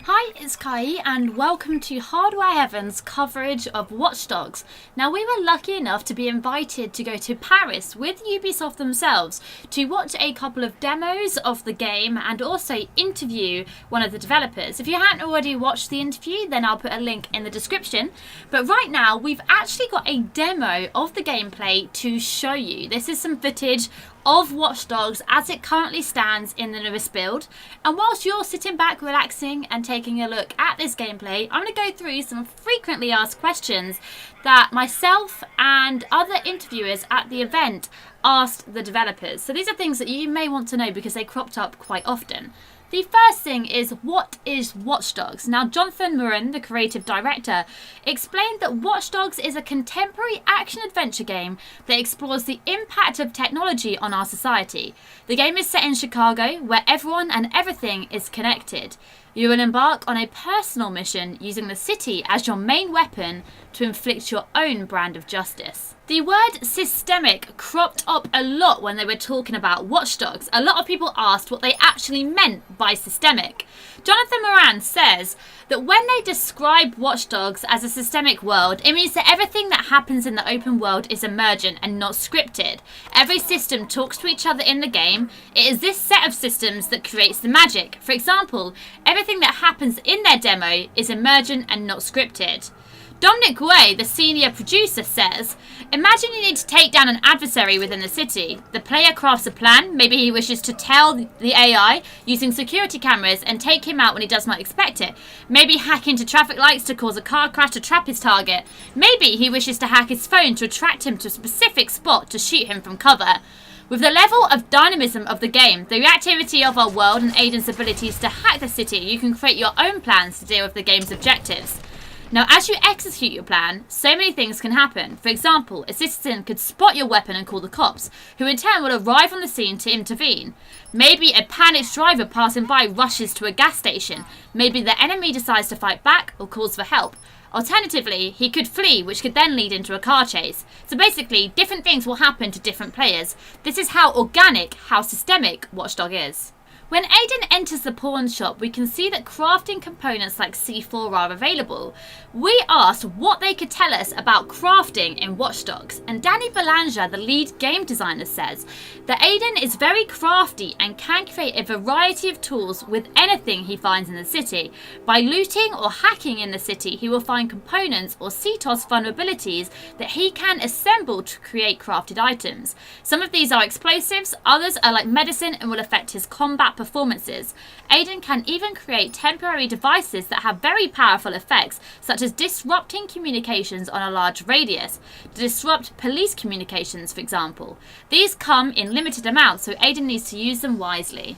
Hi, it's Kaeyi and welcome to Hardware Heaven's coverage of Watch Dogs. Now, we were lucky enough to be invited to go to Paris with Ubisoft themselves to watch a couple of demos of the game and also interview one of the developers. If you hadn't already watched the interview, then I'll put a link in the description. But right now, we've actually got a demo of the gameplay to show you. This is some footage of Watch Dogs as it currently stands in the newest build. And whilst you're sitting back relaxing and taking a look at this gameplay, I'm going to go through some frequently asked questions that myself and other interviewers at the event asked the developers. So these are things that you may want to know because they cropped up quite often. The first thing is, what is Watch Dogs? Now, Jonathan Morin, the creative director, explained that Watch Dogs is a contemporary action-adventure game that explores the impact of technology on our society. The game is set in Chicago, where everyone and everything is connected. You will embark on a personal mission using the city as your main weapon to inflict your own brand of justice. The word systemic cropped up a lot when they were talking about Watch Dogs. A lot of people asked what they actually meant by systemic. Jonathan Moran says that when they describe Watch Dogs as a systemic world, it means that everything that happens in the open world is emergent and not scripted. Every system talks to each other in the game. It is this set of systems that creates the magic. For example, everything that happens in their demo is emergent and not scripted. Dominic Way, the senior producer, says, imagine you need to take down an adversary within the city. The player crafts a plan. Maybe he wishes to tell the AI using security cameras and take him out when he does not expect it. Maybe hack into traffic lights to cause a car crash to trap his target. Maybe he wishes to hack his phone to attract him to a specific spot to shoot him from cover. With the level of dynamism of the game, the reactivity of our world and Aiden's abilities to hack the city, you can create your own plans to deal with the game's objectives. Now, as you execute your plan, so many things can happen. For example, a citizen could spot your weapon and call the cops, who in turn will arrive on the scene to intervene. Maybe a panicked driver passing by rushes to a gas station. Maybe the enemy decides to fight back or calls for help. Alternatively, he could flee, which could then lead into a car chase. So basically, different things will happen to different players. This is how organic, how systemic Watch Dogs is. When Aiden enters the pawn shop, we can see that crafting components like C4 are available. We asked what they could tell us about crafting in Watch Dogs, and Danny Baillargeon, the lead game designer, says that Aiden is very crafty and can create a variety of tools with anything he finds in the city. By looting or hacking in the city, he will find components or CTOS vulnerabilities that he can assemble to create crafted items. Some of these are explosives, others are like medicine and will affect his combat performances. Aiden can even create temporary devices that have very powerful effects, such as disrupting communications on a large radius, to disrupt police communications, for example. These come in limited amounts, so Aiden needs to use them wisely.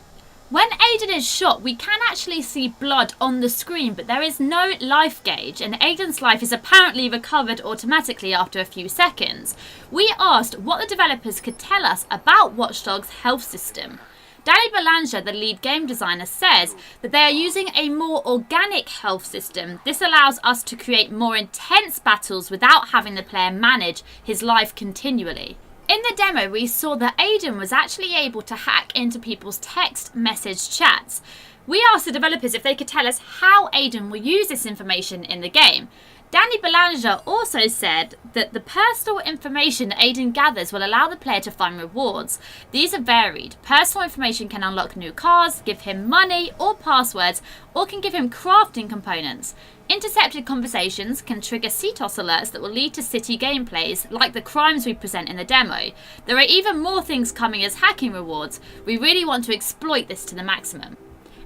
When Aiden is shot, we can actually see blood on the screen, but there is no life gauge, and Aiden's life is apparently recovered automatically after a few seconds. We asked what the developers could tell us about Watch Dogs' health system. Danny Baillargeon, the lead game designer, says that they are using a more organic health system. This allows us to create more intense battles without having the player manage his life continually. In the demo, we saw that Aiden was actually able to hack into people's text message chats. We asked the developers if they could tell us how Aiden will use this information in the game. Danny Baillargeon also said that the personal information Aiden gathers will allow the player to find rewards. These are varied. Personal information can unlock new cars, give him money or passwords, or can give him crafting components. Intercepted conversations can trigger CTOS alerts that will lead to city gameplays, like the crimes we present in the demo. There are even more things coming as hacking rewards. We really want to exploit this to the maximum.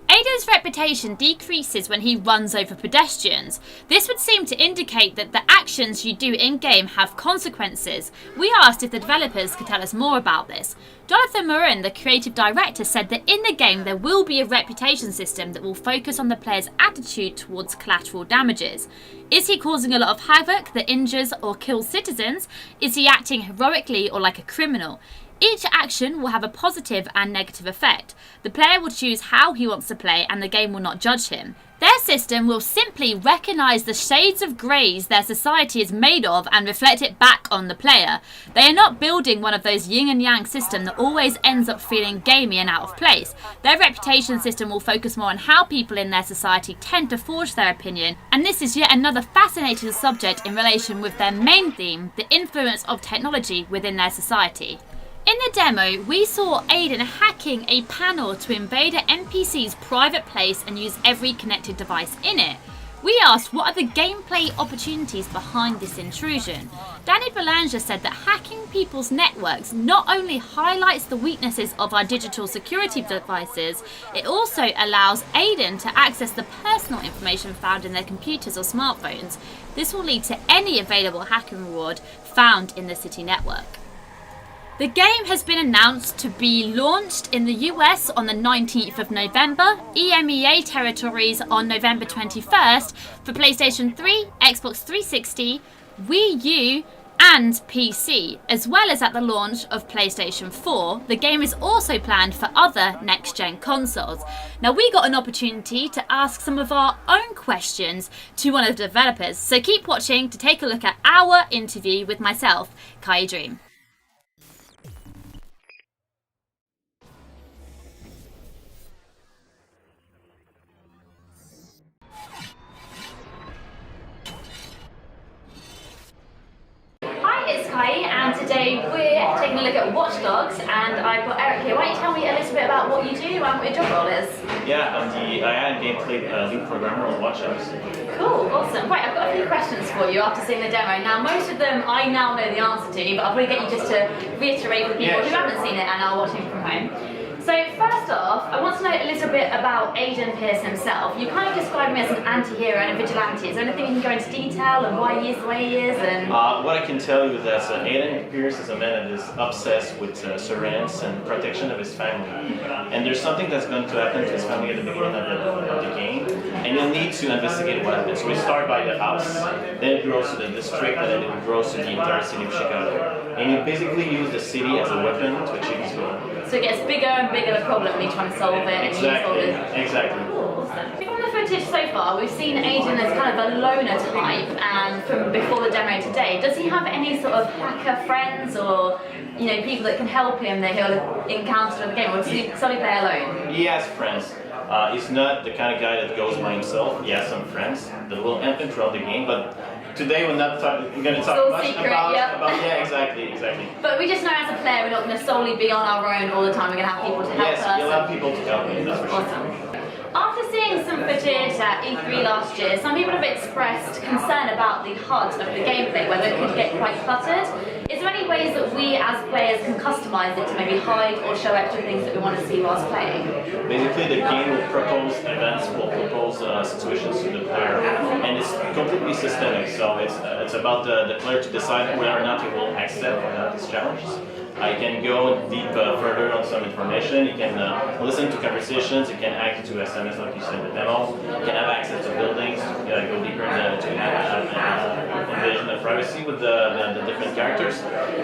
Aiden's reputation decreases when he runs over pedestrians. This would seem to indicate that the actions you do in-game have consequences. We asked if the developers could tell us more about this. Jonathan Morin, the creative director, said that in the game there will be a reputation system that will focus on the player's attitude towards collateral damages. Is he causing a lot of havoc that injures or kills citizens? Is he acting heroically or like a criminal? Each action will have a positive and negative effect. The player will choose how he wants to play and the game will not judge him. Their system will simply recognise the shades of greys their society is made of and reflect it back on the player. They are not building one of those yin and yang system that always ends up feeling gamey and out of place. Their reputation system will focus more on how people in their society tend to forge their opinion, and this is yet another fascinating subject in relation with their main theme, the influence of technology within their society. In the demo, we saw Aiden hacking a panel to invade an NPC's private place and use every connected device in it. We asked what are the gameplay opportunities behind this intrusion. Baillargeon said that hacking people's networks not only highlights the weaknesses of our digital security devices, it also allows Aiden to access the personal information found in their computers or smartphones. This will lead to any available hacking reward found in the city network. The game has been announced to be launched in the US on the 19th of November, EMEA territories on November 21st for PlayStation 3, Xbox 360, Wii U and PC, as well as at the launch of PlayStation 4. The game is also planned for other next-gen consoles. Now we got an opportunity to ask some of our own questions to one of the developers, so keep watching to take a look at our interview with myself, Kaeyi. It's Kaeyi, and today we're taking a look at Watch Dogs, and I've got Eric here. Why don't you tell me a little bit about what you do and what your job role is? Yeah, I'm the AI and gameplay lead programmer on Watch Dogs. Cool, awesome. Right, I've got a few questions for you after seeing the demo. Now, most of them I now know the answer to, but I'll probably get you just to reiterate for people who haven't seen it and are watching from home. So first off, I want to know a little bit about Aiden Pierce himself. You kind of described him as an anti-hero and a vigilante. Is there anything you can go into detail and why he is the way he is? And what I can tell you is that Aiden Pierce is a man that is obsessed with surveillance and protection of his family. And there's something that's going to happen to his family at the beginning of the game, and you'll need to investigate what happens. So we start by the house, then it grows to the district, and then it grows to the entire city of Chicago. And you basically use the city as a weapon to achieve his goal. So it gets bigger and bigger the problem and you're trying to solve it. Exactly. Cool, awesome. From the footage so far, we've seen Aiden as kind of a loner type, and from before the demo today, does he have any sort of hacker friends or people that can help him that he'll encounter in the game, or does he solely play alone? He has friends. He's not the kind of guy that goes by himself. He has some friends that will help him throughout the game, but today we're going to talk much secret, about yeah, exactly. But we just know as a player we're not going to solely be on our own all the time. We're going to have people to help us. Yes, you'll have people to help you, that's for sure. Awesome. After seeing some footage at E3 last year, some people have expressed concern about the HUD of the gameplay, whether it could get quite cluttered. Is there any ways that we as players can customise it to maybe hide or show extra things that we want to see whilst playing? Basically, the game will propose events, will propose situations to the player, and it's completely systemic, so it's about the player to decide whether or not he will accept or not these challenges. You can go deep further on some information, you can listen to conversations, you can hack to SMS like you said in the demo, you can have access to buildings, go deeper into invasion of privacy with the different characters.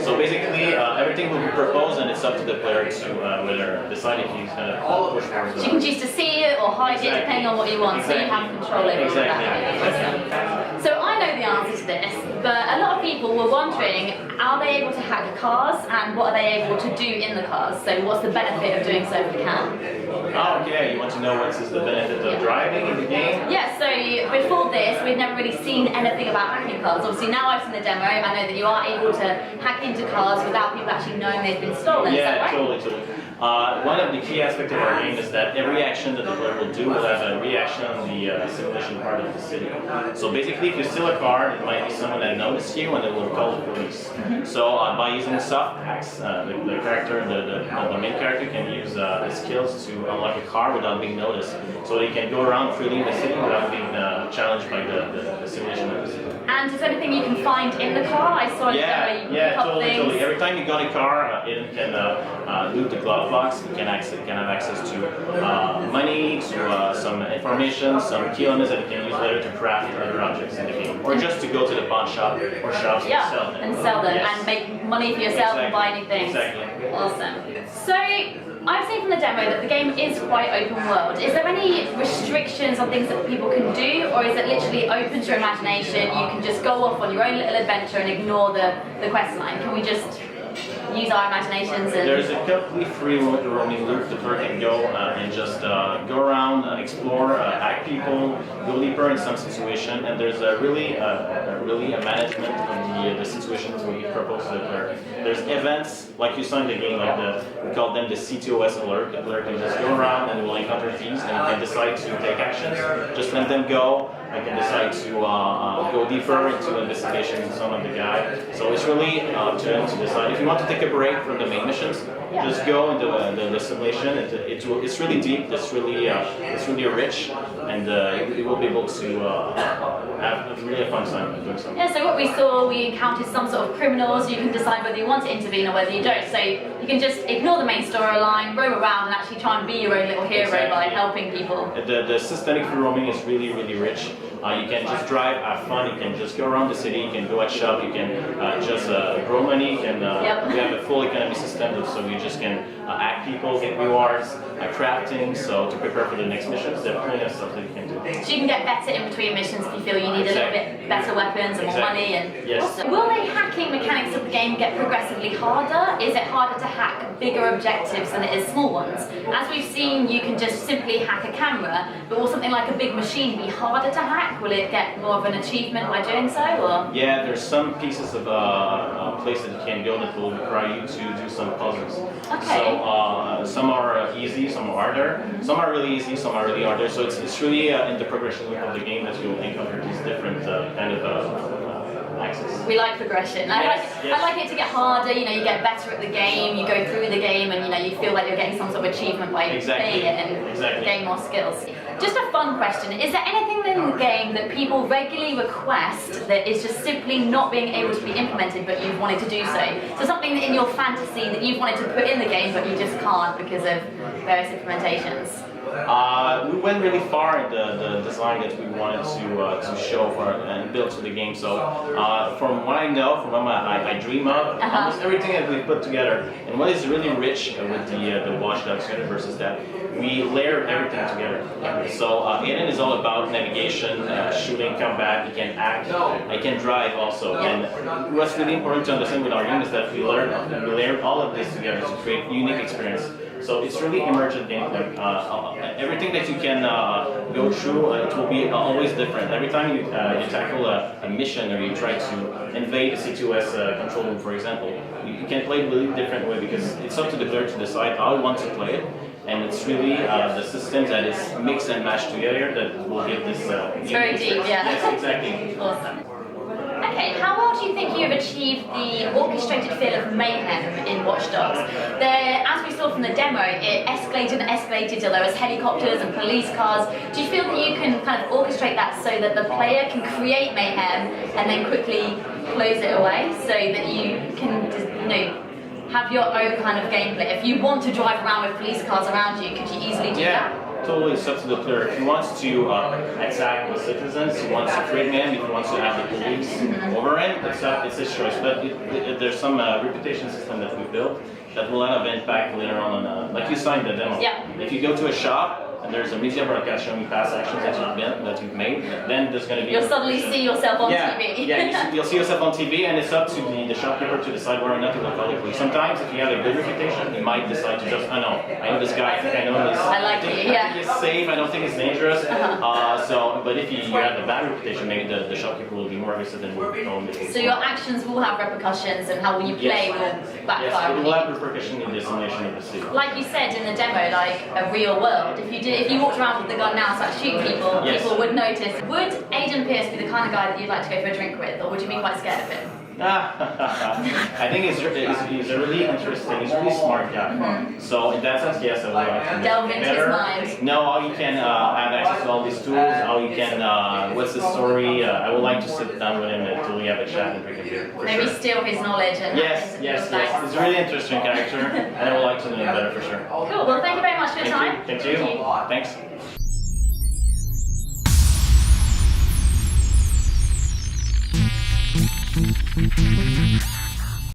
So basically everything will be proposed and it's up to the player to whether decide if he's going to push forward. So you can choose to see it or hide it depending on what you want, so you have control over that. So I know the answer to this, but a lot of people were wondering, are they able to hack cars and what are they able to do in the cars? So what's the benefit of doing so if we can? Oh, okay, you want to know what is the benefit of driving in the game? Yeah, so before this, we'd never really seen anything about hacking cars. Obviously now I've seen the demo, I know that you are able to hack into cars without people actually knowing they've been stolen. Yeah, is that right? totally. One of the key aspects of our game is that every action that the player will do will have a reaction on the simulation part of the city. So basically, if you steal a car, it might be someone that noticed you and it will call the police. So by using soft hacks, the character, the main character can use his skills to unlock like a car without being noticed. So they can go around freely in the city without being challenged by the simulation of the city. And is there anything you can find in the car? I saw it there. You pick up things. Totally. Every time you got a car, it can loot the glove box. You can have access to money, to some information, some key elements that you can use later to craft other objects in the game, or just to go to the pawn shop or shops and sell them. And sell them and make money for yourself and buy new things. Exactly. Awesome. So I've seen from the demo that the game is quite open world. Is there any restrictions on things that people can do, or is it literally open to your imagination? You can just go off on your own little adventure and ignore the quest line. Can we just use our imaginations? And there's a completely free roaming loop. The player can go and just go around, explore, hack people, go deeper in some situation, and there's really a management of the situations we propose to the player. There's events like you saw in the game, like we call them the CTOS alert. The player can just go around and will encounter these, and you can decide to take actions. Just let them go. I can decide to go deeper into investigation in some of the guy. So it's really up to him to decide. If you want to take a break from the main missions, just go into the simulation. It's really deep. It's really rich, and you will be able to have really a fun time doing something. Yeah. So what we saw, we encountered some sort of criminals. You can decide whether you want to intervene or whether you don't. So you can just ignore the main storyline, roam around, and actually try and be your own little hero by helping people. The systemic free roaming is really rich. You can just drive, have fun. You can just go around the city. You can go at shop. You can just grow money. You can we have a full economy system, so you just can hack people, get rewards, crafting. So to prepare for the next missions, there are plenty of stuff that you can do. So you can get better in between missions if you feel you need a little bit better weapons and more money. And yes. Will the hacking mechanics of the game get progressively harder? Is it harder to hack bigger objectives than it is small ones? As we've seen, you can just simply hack a camera, but will something like a big machine be harder to hack? Will it get more of an achievement by doing so? Or? Yeah, there's some pieces of place that you can go that will require you to do some puzzles. Okay. So some are easy, some are harder. Some are really easy, some are really harder. So it's really in the progression loop of the game that you'll encounter these different kind of axes. We like progression. Yes. I like it to get harder. You know, you get better at the game. You go through the game, and you feel like you're getting some sort of achievement by playing it and gain more skills. Just a fun question. Is there anything in the game that people regularly request that is just simply not being able to be implemented but you've wanted to do so? So something in your fantasy that you've wanted to put in the game but you just can't because of various implementations? We went really far in the design that we wanted to show and build to the game. So from what I know, from what I dream of, almost everything that we put together, and what is really rich with the Watch Dogs universe is that we layered everything together. So Aiden is all about navigation, shooting, combat. He can act, he can drive also. And what's really important to understand with our game is that we layered all of this together to create unique experience. So it's really emergent gameplay. Everything that you can go through, it will be always different. Every time you tackle a mission or you try to invade a C2S control room, for example, you can play it a really different way because it's up to the player to decide how he wants to play it. And it's really the systems that is mixed and matched together that will give this. It's very deep, yeah. Yes, exactly. Awesome. Okay, how well do you think you've achieved the orchestrated feel of mayhem in Watch Dogs? As we saw from the demo, it escalated and escalated till there was helicopters and police cars. Do you feel that you can kind of orchestrate that so that the player can create mayhem and then quickly close it away so that you can, have your own kind of gameplay? If you want to drive around with police cars around you, could you easily do that? Totally, it's up to the player. If he wants to attack the citizens, he wants to create mayhem, if he wants to have the police over him, it's his choice. But there's some reputation system that we built that will have impact later on, like you saw in the demo. Yeah. If you go to a shop, and there's a media broadcast showing past actions that you've made, then there's going to be... You'll suddenly see yourself on TV. You'll see yourself on TV, and it's up to the shopkeeper to decide whether or not he will call the police. Sometimes, if you have a good reputation, he might decide to just, I know this guy, I think I know him. I think he's safe, I don't think he's dangerous. But if you have a bad reputation, maybe the shopkeeper will be more aggressive and will call him the police. So your actions will have repercussions, and how you play will backfire. Yes, it will have repercussion in the simulation of the city. Like you said in the demo, like a real world, if you walked around with the gun now and started shooting people, people would notice. Would Aiden Pierce be the kind of guy that you'd like to go for a drink with, or would you be quite scared of him? I think he's a really interesting, he's a really smart guy. So in that sense, yes, I would like to delve into his mind. know how you can have access to all these tools, how you can, what's the story. I would like to sit down with him until we have a chat and drink a beer. Maybe steal his knowledge. And yes. He's a really interesting character, and I would like to know him better for sure. Cool. Well, thank you very much for your time. Thank you. Thanks.